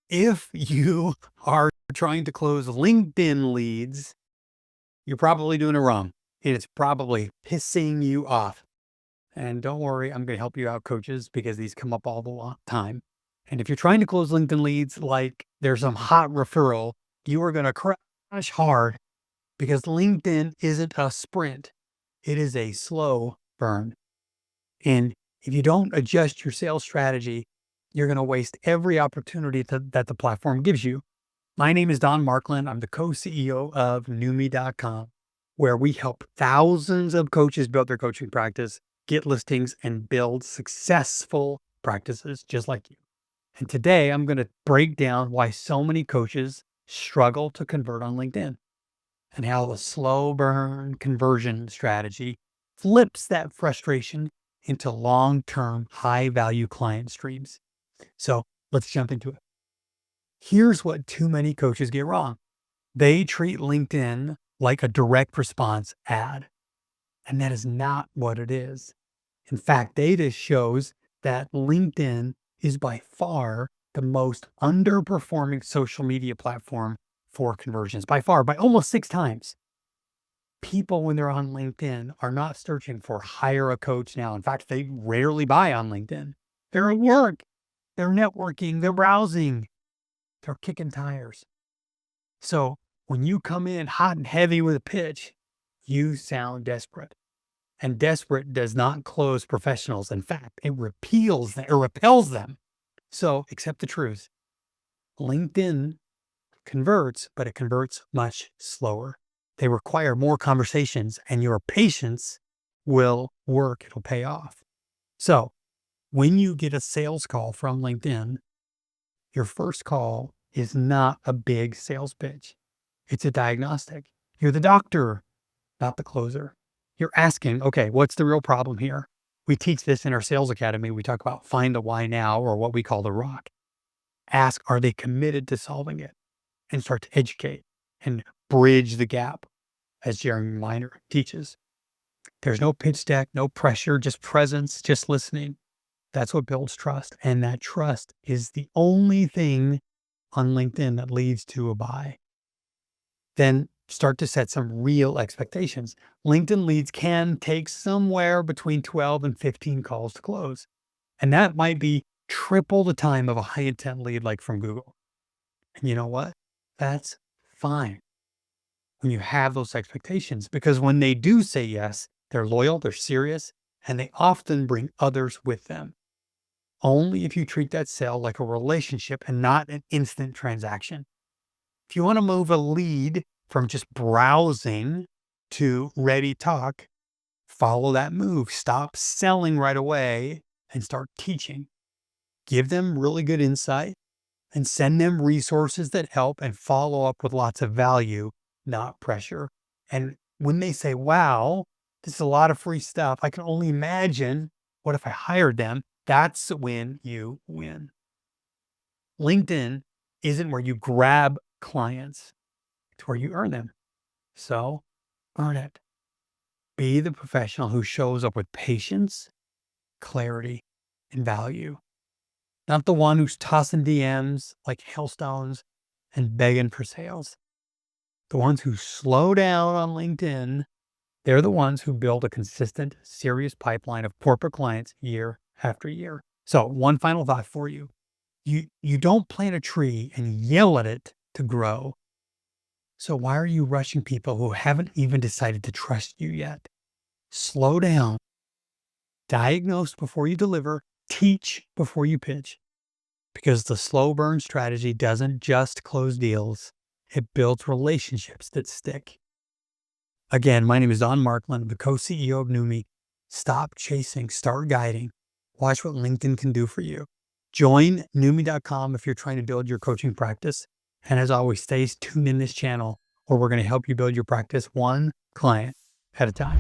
If you are trying to close LinkedIn leads, you're probably doing it wrong. It's probably pissing you off. And don't worry, I'm going to help you out, coaches, because these come up all the time. And if you're trying to close LinkedIn leads like there's some hot referral, you are going to crash hard because LinkedIn isn't a sprint. It is a slow burn. And if you don't adjust your sales strategy, you're going to waste every opportunity that the platform gives you. My name is Don Markland. I'm the co-CEO of Noomii.com, where we help thousands of coaches build their coaching practice, get listings, and build successful practices just like you. And today I'm going to break down why so many coaches struggle to convert on LinkedIn and how the slow burn conversion strategy flips that frustration into long-term high value client streams. So let's jump into it. Here's what too many coaches get wrong. They treat LinkedIn like a direct response ad, and that is not what it is. In fact, data shows that LinkedIn is by far the most underperforming social media platform for conversions, by far, by almost 6 times. People, when they're on LinkedIn, are not searching for hire a coach now. In fact, they rarely buy on LinkedIn. They're at work, they're networking, they're browsing, they're kicking tires. So when you come in hot and heavy with a pitch, you sound desperate. And desperate does not close professionals. In fact, it repels them. So accept the truth. LinkedIn converts, but it converts much slower. They require more conversations, and your patience will work. It'll pay off. So when you get a sales call from LinkedIn, your first call is not a big sales pitch. It's a diagnostic. You're the doctor, not the closer. You're asking, okay, what's the real problem here? We teach this in our sales academy. We talk about find the why now, or what we call the rock. Ask, are they committed to solving it? And start to educate and bridge the gap, as Jeremy Miner teaches. There's no pitch deck, no pressure, just presence, just listening. That's what builds trust. And that trust is the only thing on LinkedIn that leads to a buy. Then start to set some real expectations. LinkedIn leads can take somewhere between 12 and 15 calls to close. And that might be triple the time of a high intent lead like from Google. And you know what? That's fine when you have those expectations, because when they do say yes, they're loyal, they're serious, and they often bring others with them. Only if you treat that sale like a relationship and not an instant transaction. If you want to move a lead from just browsing to ready talk, follow that move. Stop selling right away and start teaching. Give them really good insight and send them resources that help, and follow up with lots of value, not pressure. And when they say, wow, this is a lot of free stuff, I can only imagine what if I hired them, that's when you win. LinkedIn isn't where you grab clients, it's where you earn them. So earn it. Be the professional who shows up with patience, clarity, and value. Not the one who's tossing DMs like hailstones and begging for sales. The ones who slow down on LinkedIn, they're the ones who build a consistent, serious pipeline of corporate clients year after year. So one final thought for you. You don't plant a tree and yell at it to grow. So why are you rushing people who haven't even decided to trust you yet? Slow down. Diagnose before you deliver. Teach before you pitch. Because the slow burn strategy doesn't just close deals. It builds relationships that stick. Again, my name is Don Markland, I'm the co-CEO of Noomii. Stop chasing, start guiding. Watch what LinkedIn can do for you. Join Noomii.com if you're trying to build your coaching practice. And as always, stay tuned in this channel where we're going to help you build your practice one client at a time.